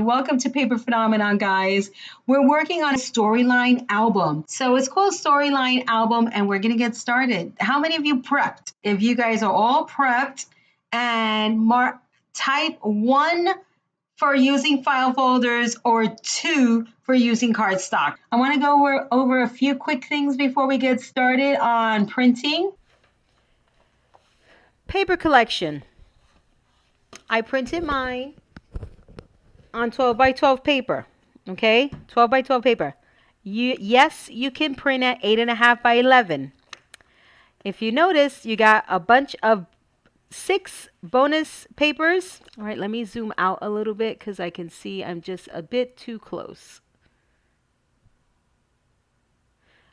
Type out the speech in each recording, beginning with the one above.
Welcome to Paper Phenomenon, guys. We're working on a storyline album. So it's called Storyline Album, and we're going to get started. How many of you prepped? If you guys are all prepped, and type 1 for using file folders or 2 for using cardstock. I want to go over a few quick things before we get started on printing. Paper collection. I printed mine on 12 by 12 paper. Okay, 12 by 12 paper. Yes, you can print at 8.5 by 11. If you notice, you got a bunch of 6 bonus papers. All right, let me zoom out a little bit because I can see I'm just a bit too close.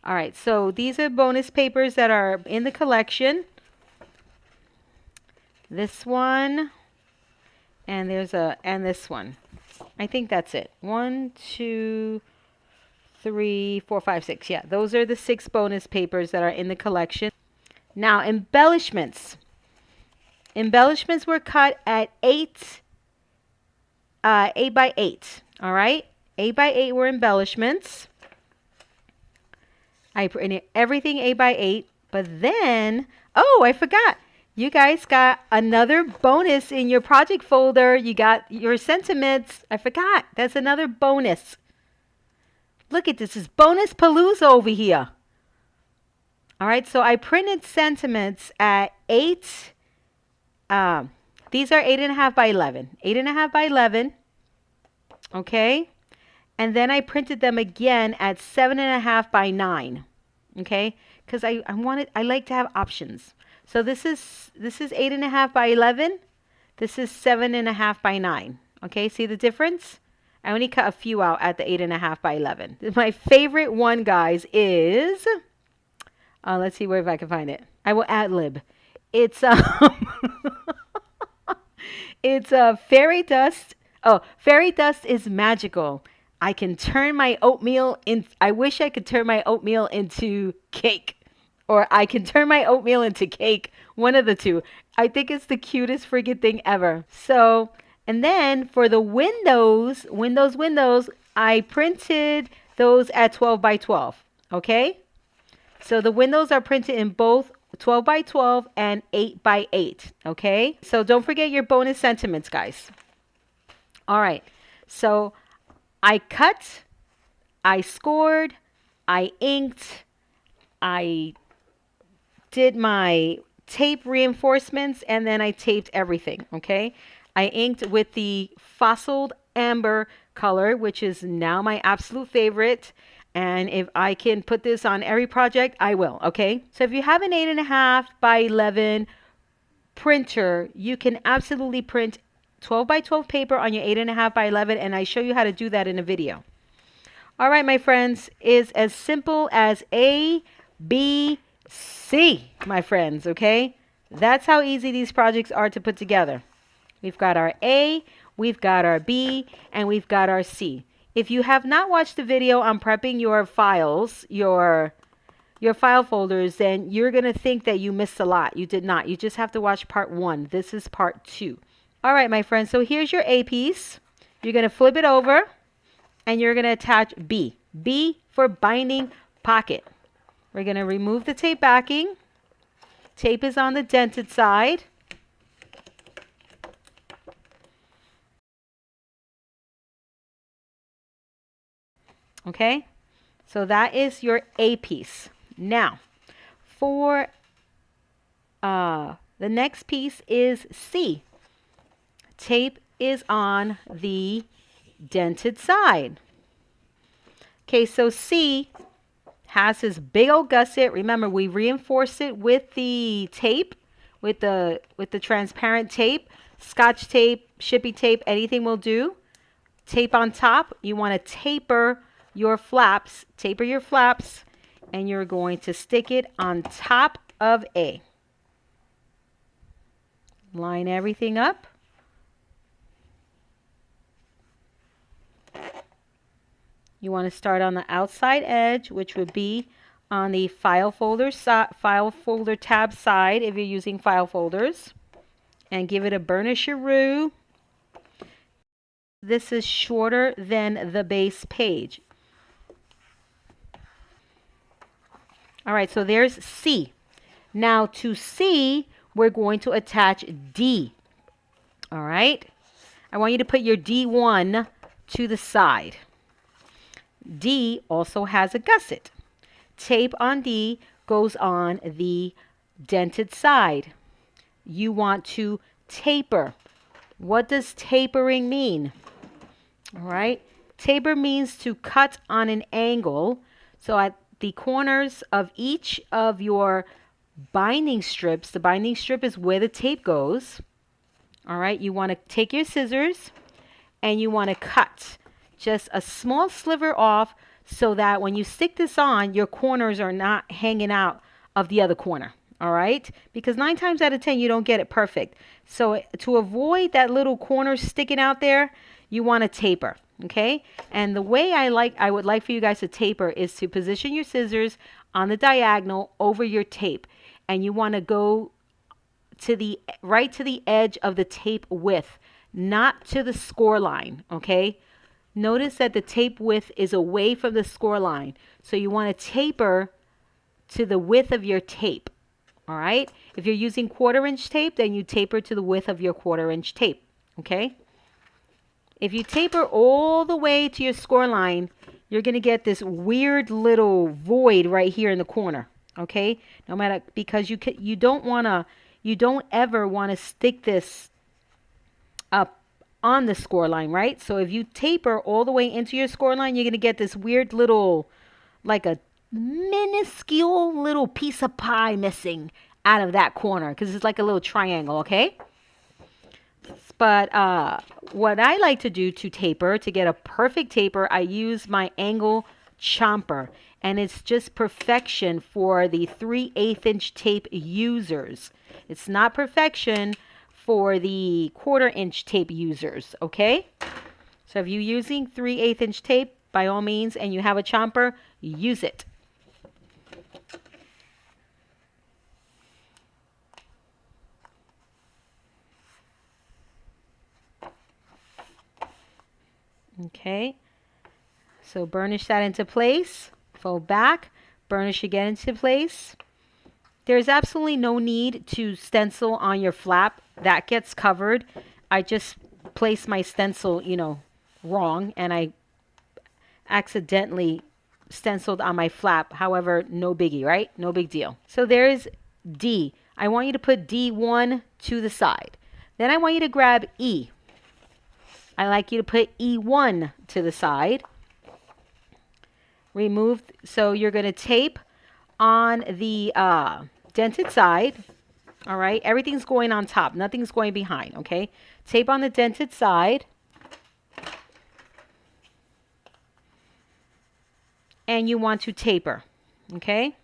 All right, so these are bonus papers that are in the collection. This one, and this one. I think that's it. 1, 2, 3, 4, 5, 6. Yeah, those are the 6 bonus papers that are in the collection. Now, embellishments. Embellishments were cut at 8 by 8. All right, 8 by 8 were embellishments. I printed everything 8 by 8, but then, oh, I forgot. You guys got another bonus in your project folder. You got your sentiments. I forgot. That's another bonus. Look at this. It's bonus palooza over here. All right. So I printed sentiments at 8. These are 8.5 by 11. 8.5 by 11. Okay. And then I printed them again at 7.5 by 9. Okay. Because I like to have options. So this is 8.5 by 11. This is 7.5 by 9. Okay, see the difference? I only cut a few out at the 8.5 by 11. My favorite one, guys, is let's see where if I can find it. I will ad lib. It's it's fairy dust. Oh, fairy dust is magical. I can turn my oatmeal in. I wish I could turn my oatmeal into cake. Or I can turn my oatmeal into cake. One of the two. I think it's the cutest freaking thing ever. So, and then for the windows, I printed those at 12 by 12. Okay? So the windows are printed in both 12 by 12 and 8 by 8. Okay? So don't forget your bonus sentiments, guys. All right. So I cut, I scored, I inked, I did my tape reinforcements, and then I taped everything. Okay, I inked with the Fossilized amber color, which is now my absolute favorite, and if I can put this on every project, I will. Okay, so if you have an 8.5 by 11 printer, you can absolutely print 12 by 12 paper on your 8.5 by 11, and I show you how to do that in a video. All right, my friends, is as simple as A, B, C, my friends, okay? That's how easy these projects are to put together. We've got our A, we've got our B, and we've got our C. If you have not watched the video on prepping your files, your file folders, then you're going to think that you missed a lot. You did not. You just have to watch part 1. This is part 2. All right, my friends, so here's your A piece. You're going to flip it over, and you're going to attach B. B for binding pocket. We're going to remove the tape backing. Tape is on the dented side. Okay, so that is your A piece. Now, for the next piece is C. Tape is on the dented side. Okay, so C has this big old gusset. Remember, we reinforced it with the tape, with the transparent tape, Scotch tape, shippy tape, anything will do. Tape on top. You want to taper your flaps, and you're going to stick it on top of A. Line everything up. You want to start on the outside edge, which would be on the file folder tab side if you're using file folders, and give it a burnisheroo. this is shorter than the base page. All right, so there's C. Now to C, we're going to attach D. All right. I want you to put your D1 to the side. D also has a gusset. Tape on D goes on the dented side. You want to taper. What does tapering mean? All right. Taper means to cut on an angle. So at the corners of each of your binding strips, the binding strip is where the tape goes. All right. You want to take your scissors and you want to cut just a small sliver off so that when you stick this on, your corners are not hanging out of the other corner. All right, because 9 times out of 10 you don't get it perfect. So to avoid that little corner sticking out there, you want to taper. Okay, and the way I would like for you guys to taper is to position your scissors on the diagonal over your tape, and you want to go to the right to the edge of the tape width, not to the score line. Okay, notice that the tape width is away from the score line, so you want to taper to the width of your tape. All right. If you're using 1/4" tape, then you taper to the width of your 1/4" tape. Okay. If you taper all the way to your score line, you're going to get this weird little void right here in the corner. Okay. No matter, because you don't ever want to stick this up on the score line, right? So if you taper all the way into your score line, you're going to get this weird little, like a minuscule little piece of pie missing out of that corner because it's like a little triangle. Okay, but what I like to do to taper, to get a perfect taper, I use my angle chomper, and it's just perfection for the 3/8" tape users. It's not perfection for the 1/4" tape users. Okay, so if you're using 3/8" tape, by all means, and you have a chomper, use it. Okay, so burnish that into place, fold back, burnish again into place. There's absolutely no need to stencil on your flap. That gets covered. I just placed my stencil, wrong, and I accidentally stenciled on my flap. However, no biggie, right? No big deal. So there's D. I want you to put D1 to the side. Then I want you to grab E. I like you to put E1 to the side. Remove, so you're going to tape on the dented side. All right, everything's going on top. Nothing's going behind, okay? Tape on the dented side. And you want to taper, okay?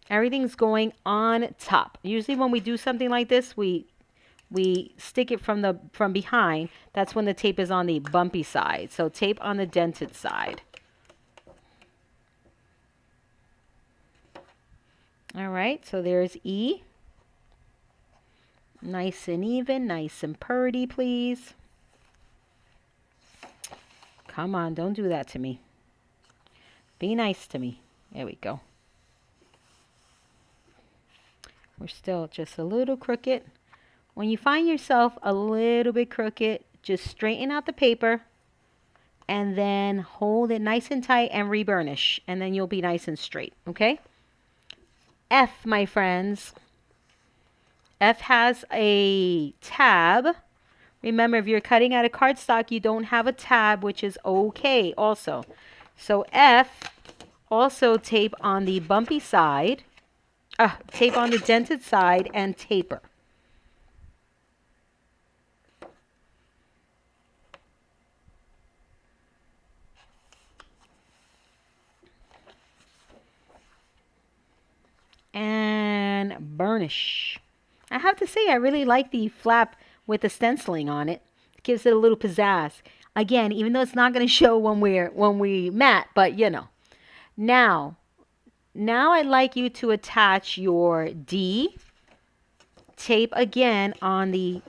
Everything's going on top. Usually when we do something like this, we stick it from behind. That's when the tape is on the bumpy side. So tape on the dented side. All right, so there's E. Nice and even, nice and purty, please. Come on, don't do that to me. Be nice to me. There we go. We're still just a little crooked. When you find yourself a little bit crooked, just straighten out the paper and then hold it nice and tight and reburnish, and then you'll be nice and straight, okay? F, my friends. F has a tab. Remember, if you're cutting out of cardstock, you don't have a tab, which is okay also. So F, also tape on the bumpy side, tape on the dented side, and taper. And burnish. I have to say, I really like the flap with the stenciling on it. It gives it a little pizzazz. Again, even though it's not going to show when we matte, but you know. Now I'd like you to attach your D. Tape again on the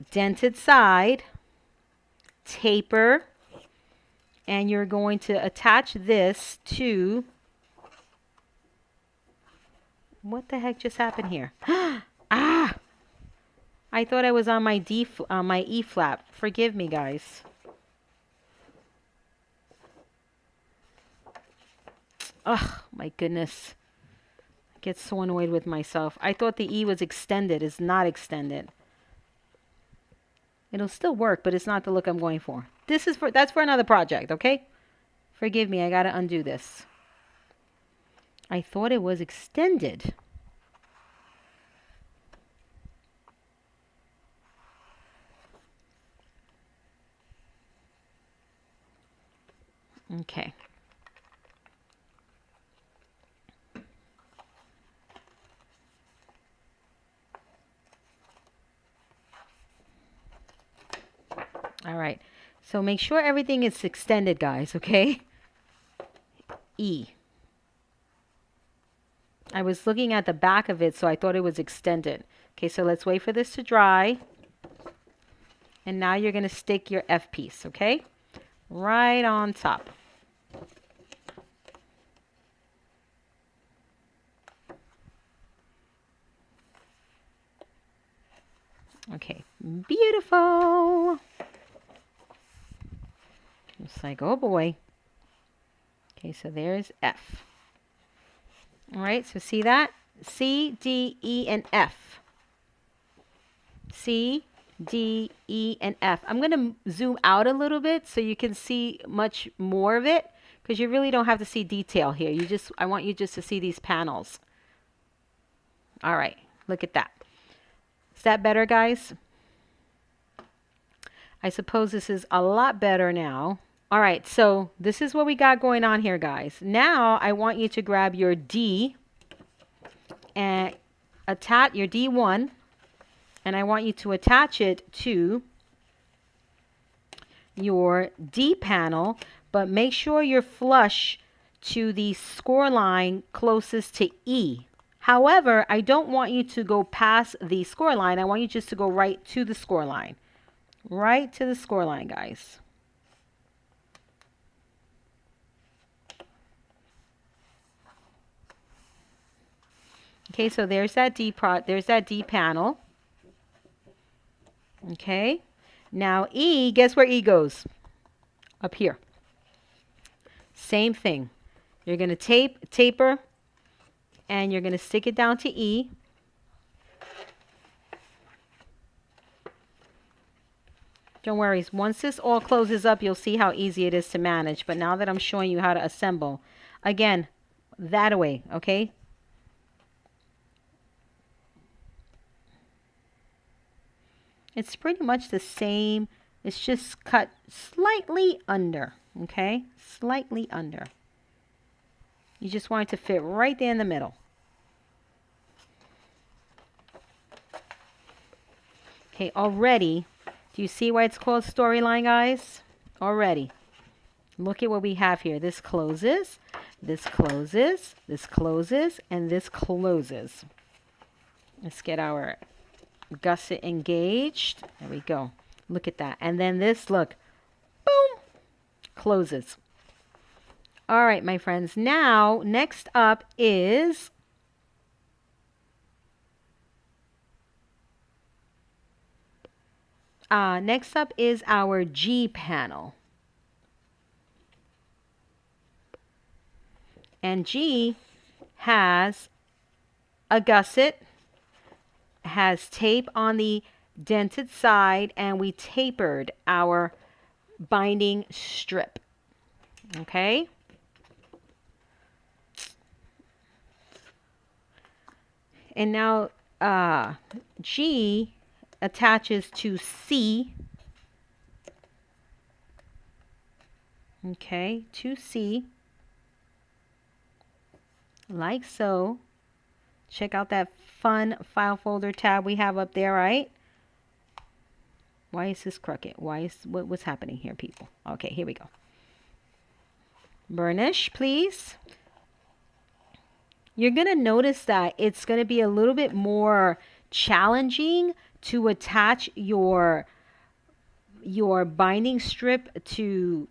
dented side, taper, and you're going to attach this to, what the heck just happened here? Ah! I thought I was on my my E flap. Forgive me, guys. Oh, my goodness. I get so annoyed with myself. I thought the E was extended. It's not extended. It'll still work, but it's not the look I'm going for. That's for another project, okay? Forgive me, I gotta undo this. I thought it was extended. Okay. All right. So make sure everything is extended, guys, okay? E. I was looking at the back of it, so I thought it was extended. Okay, so let's wait for this to dry. And now you're going to stick your F piece, okay? Right on top. Okay, beautiful. It's like, oh boy. Okay, so there's F. All right, so see that? C, D, E, and F. C, D, E, and F. I'm going to zoom out a little bit so you can see much more of it, because you really don't have to see detail here. I want you just to see these panels. All right, look at that. Is that better, guys? I suppose this is a lot better now. All right, so this is what we got going on here, guys. Now I want you to grab your D and attach your D1, and I want you to attach it to your D panel, but make sure you're flush to the score line closest to E. However, I don't want you to go past the score line. I want you just to go right to the score line. Right to the score line, guys. Okay, so there's that D panel. Okay. Now E, guess where E goes? Up here. Same thing. You're going to taper, and you're going to stick it down to E. Don't worry, once this all closes up, you'll see how easy it is to manage. But now that I'm showing you how to assemble, again, that away, okay? It's pretty much the same. It's just cut slightly under, okay? Slightly under. You just want it to fit right there in the middle. Okay, already, do you see why it's called storyline, guys? Already. Look at what we have here. This closes, this closes, this closes, and this closes. Let's get our gusset engaged. There we go. Look at that. And then this, look, boom, closes. All right, my friends. Now, next up is our G panel. And G has a gusset, has tape on the dented side, and we tapered our binding strip. Okay? And now G attaches to C. Okay, to C. Like so. Check out that fun file folder tab we have up there, right? Why is this crooked? What's happening here, people? Okay, here we go. Burnish, please. You're going to notice that it's going to be a little bit more challenging to attach your binding strip to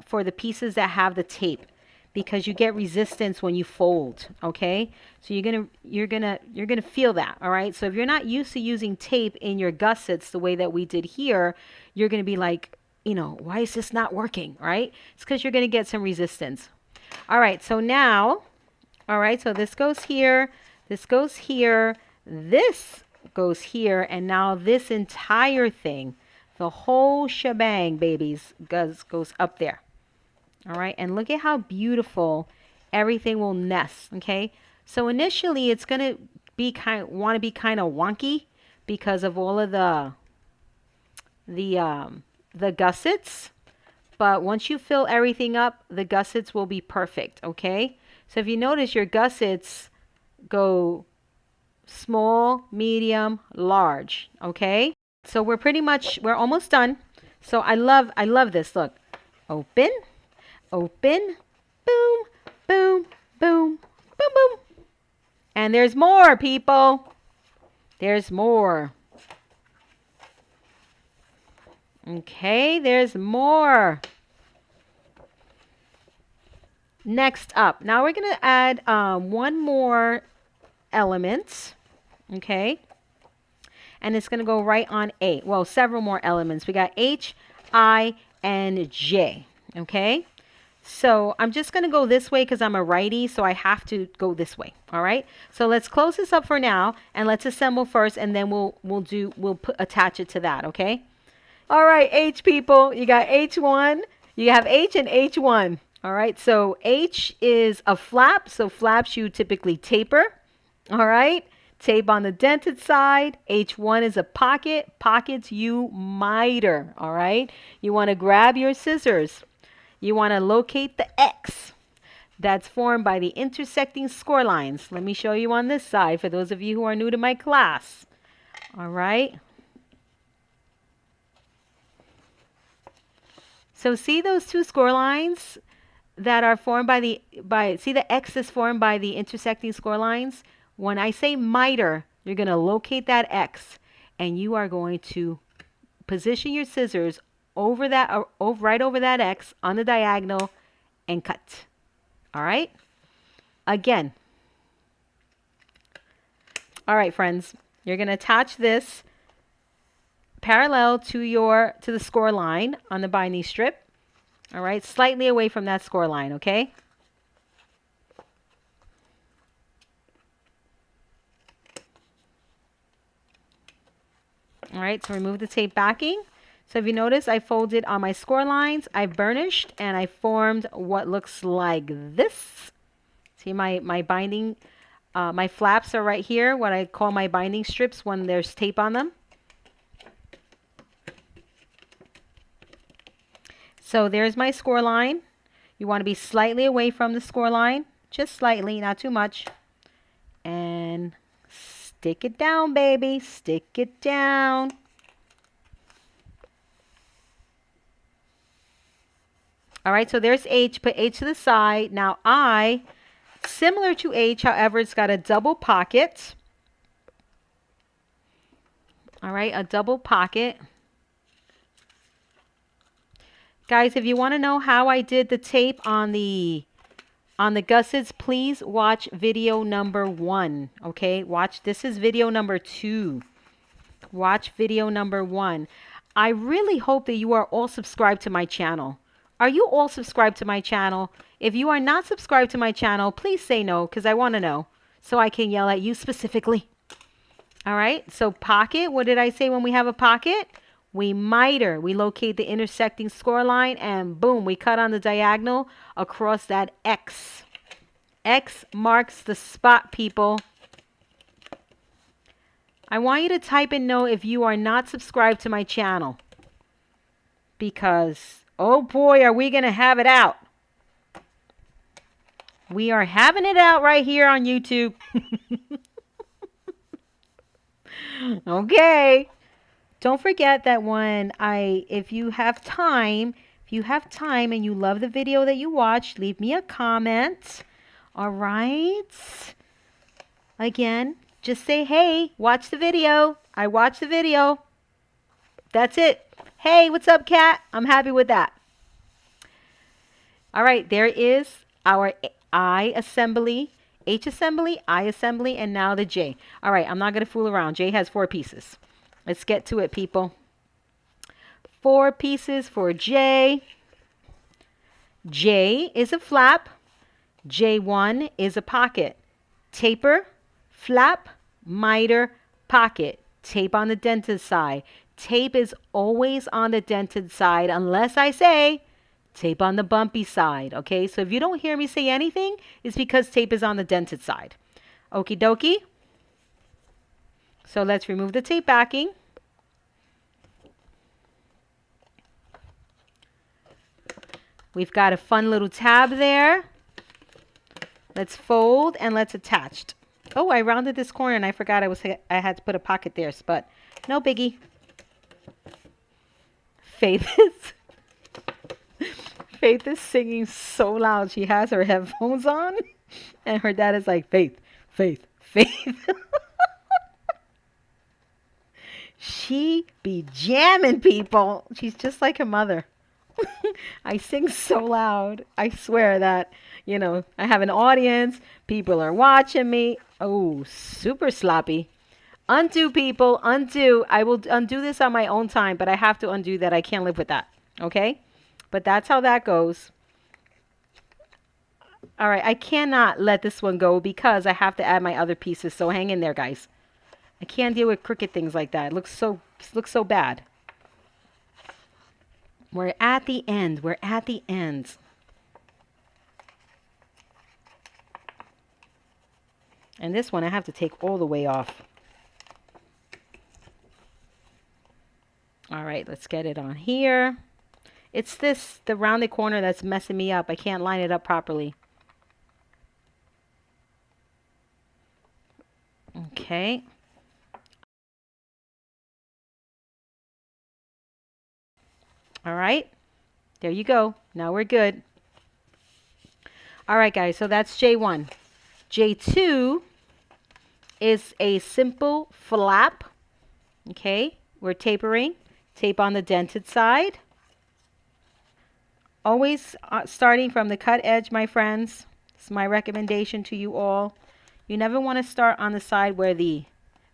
for the pieces that have the tape, because you get resistance when you fold. Okay, so you're gonna feel that. All right, so if you're not used to using tape in your gussets the way that we did here, you're gonna be like, why is this not working? Right? It's because you're gonna get some resistance. All right, so now, all right, so this goes here, this goes here, this goes here, and now this entire thing, the whole shebang, babies, goes up there. All right, and look at how beautiful everything will nest. Okay, so initially it's gonna be kind of wonky because of all of the gussets, but once you fill everything up, the gussets will be perfect. Okay, so if you notice, your gussets go small, medium, large. Okay, so we're almost done. So I love this. Look, open, open, boom, boom, boom, boom, boom. And there's more, people. There's more. Okay, there's more. Next up, now we're going to add one more element. Okay, and it's going to go right on A. Well, several more elements. We got H, I, and J. Okay, so I'm just going to go this way because I'm a righty, so I have to go this way. All right, so let's close this up for now, and let's assemble first, and then we'll attach it to that. Okay. All right, H people, you got H1. You have H and H1. All right, so H is a flap, so flaps you typically taper. All right, tape on the dented side. H1 is a pocket. Pockets you miter. All right, you want to grab your scissors. You want to locate the X that's formed by the intersecting score lines. Let me show you on this side for those of you who are new to my class. All right. So see those two score lines that are formed see the X is formed by the intersecting score lines? When I say miter, you're going to locate that X, and you are going to position your scissors over that, right over that X on the diagonal, and cut. All right? Again. All right, friends. You're going to attach this parallel to the score line on the binding strip. All right, slightly away from that score line, okay? All right, so remove the tape backing. So if you notice, I folded on my score lines, I burnished, and I formed what looks like this. See my binding, my flaps are right here, what I call my binding strips when there's tape on them. So there's my score line. You want to be slightly away from the score line, just slightly, not too much. And stick it down, baby, stick it down. All right, so there's H, put H to the side. Now I, similar to H, however, it's got a double pocket. All right, a double pocket. Guys, if you want to know how I did the tape on the gussets, please watch video number 1. Okay, this is video number 2. Watch video number 1. I really hope that you are all subscribed to my channel. Are you all subscribed to my channel? If you are not subscribed to my channel, please say no, because I want to know so I can yell at you specifically. All right, so pocket, what did I say when we have a pocket? We miter, we locate the intersecting score line, and boom, we cut on the diagonal across that X. X marks the spot, people. I want you to type in no if you are not subscribed to my channel. Because, oh boy, are we going to have it out. We are having it out right here on YouTube. Okay. Don't forget that if you have time and you love the video that you watched, leave me a comment. All right. Again, Just say, hey, watch the video. I watched the video. That's it. Hey, what's up, cat? I'm happy with that. All right, there is our I assembly, H assembly, I assembly, and now the J. All right, I'm not going to fool around. J has 4 pieces. Let's get to it, people. 4 pieces for J. J is a flap. J1 is a pocket. Taper, flap, miter, pocket. Tape on the dented side. Tape is always on the dented side unless I say tape on the bumpy side. Okay, so if you don't hear me say anything, it's because tape is on the dented side. Okie dokie. So let's remove the tape backing. We've got a fun little tab there. Let's fold and let's attach. Oh, I rounded this corner and I forgot I had to put a pocket there, but no biggie. Faith is singing so loud. She has her headphones on and her dad is like, Faith, Faith, Faith. She be jamming, people. She's just like her mother. I sing so loud. I swear that, you know, I have an audience. People are watching me. Oh, super sloppy. Undo, people. Undo. I will undo this on my own time, but I have to undo that. I can't live with that. Okay? But that's how that goes. All right. I cannot let this one go because I have to add my other pieces. So hang in there, guys. I can't deal with crooked things like that. It looks so bad. We're at the end. We're at the end. And this one I have to take all the way off. All right, let's get it on here. It's the rounded corner that's messing me up. I can't line it up properly. Okay. All right, there you go. Now we're good. All right, guys, so that's J1. J2 is a simple flap. Okay, we're tapering. Tape on the dented side. Always starting from the cut edge, my friends. It's my recommendation to you all. You never want to start on the side where the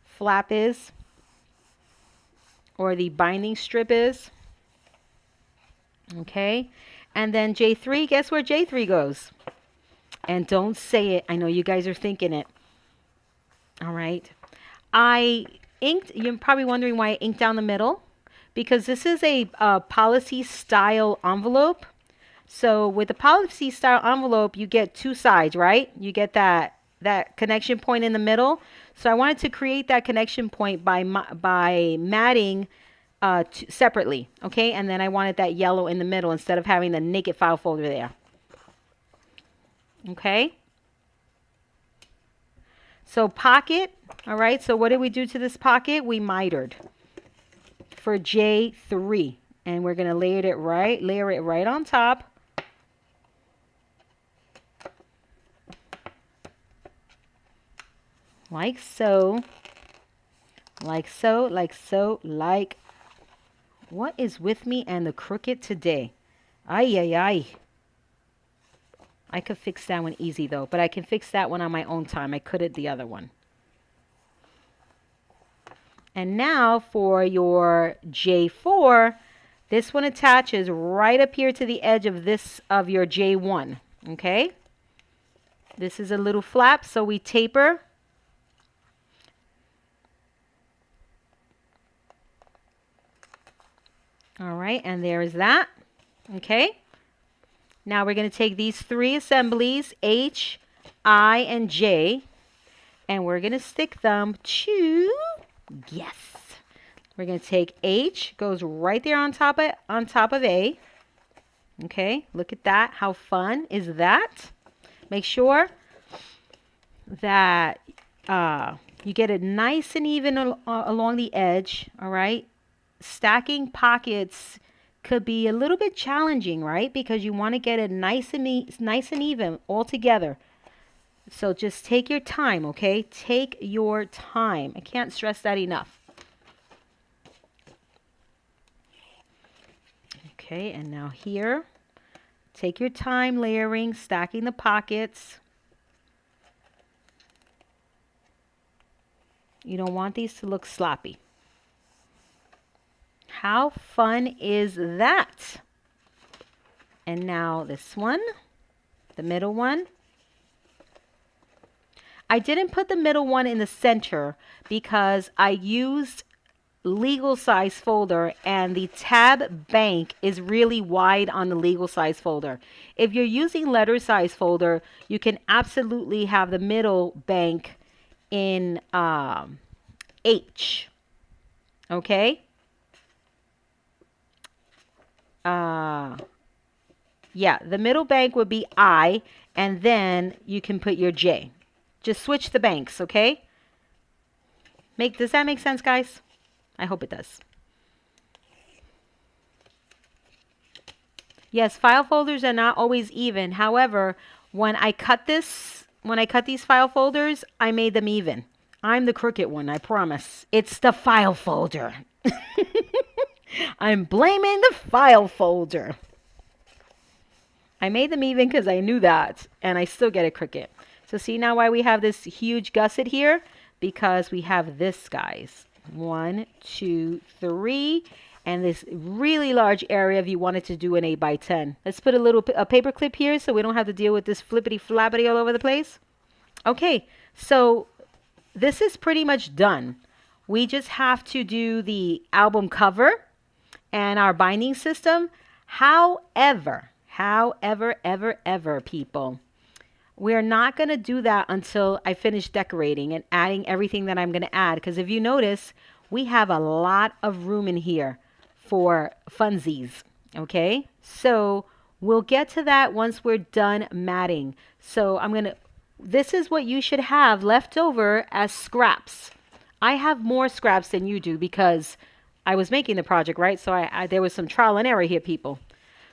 flap is or the binding strip is. Okay, and then J3, guess where J3 goes? And don't say it. I know you guys are thinking it. All right. I inked, you're probably wondering why I inked down the middle. Because this is a policy style envelope. So with the policy style envelope, you get 2 sides, right? You get that connection point in the middle. So I wanted to create that connection point by matting separately, okay? And then I wanted that yellow in the middle instead of having the naked file folder there. Okay? So pocket, all right? So what did we do to this pocket? We mitered for J3. And we're going to layer it right on top. Like so. Like so, like so, like. What is with me and the crooked today? Ay, ay, ay. I could fix that one easy though, but I can fix that one on my own time. I couldn't the other one. And now for your J4, this one attaches right up here to the edge of your J1. Okay? This is a little flap, so we taper. All right, and there is that. Okay. Now we're going to take these 3 assemblies, H, I, and J, and we're going to stick them to, yes. We're going to take H, goes right there on top of A. Okay, look at that. How fun is that? Make sure that you get it nice and even along the edge, all right? Stacking pockets could be a little bit challenging, right? Because you want to get it nice and even all together. So just take your time, okay? Take your time. I can't stress that enough. Okay, and now here, take your time layering, stacking the pockets. You don't want these to look sloppy. How fun is that? And now this one, the middle one. I didn't put the middle one in the center because I used legal size folder and the tab bank is really wide on the legal size folder. If you're using letter size folder, you can absolutely have the middle bank in H. Okay? Yeah, the middle bank would be I, and then you can put your J. Just switch the banks, okay? Does that make sense, guys? I hope it does. Yes, file folders are not always even. However, when I cut these file folders, I made them even. I'm the crooked one, I promise. It's the file folder. I'm blaming the file folder. I made them even because I knew that, and I still get it crooked. So see now why we have this huge gusset here? Because we have this, guys. 1, 2, 3, and this really large area if you wanted to do an 8 by 10. Let's put a paper clip here so we don't have to deal with this flippity flappity all over the place. Okay, so this is pretty much done. We just have to do the album cover and our binding system. However, people, we're not going to do that until I finish decorating and adding everything that I'm going to add. Because if you notice, we have a lot of room in here for funsies. Okay, so we'll get to that once we're done matting. So this is what you should have left over as scraps. I have more scraps than you do because I was making the project, right? So there was some trial and error here, people.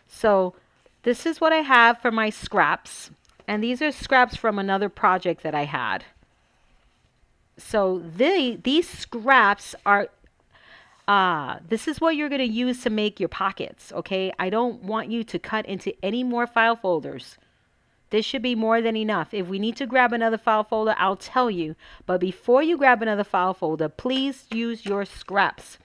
So this is what I have for my scraps. And these are scraps from another project that I had. So these scraps are, this is what you're going to use to make your pockets, okay? I don't want you to cut into any more file folders. This should be more than enough. If we need to grab another file folder, I'll tell you. But before you grab another file folder, please use your scraps.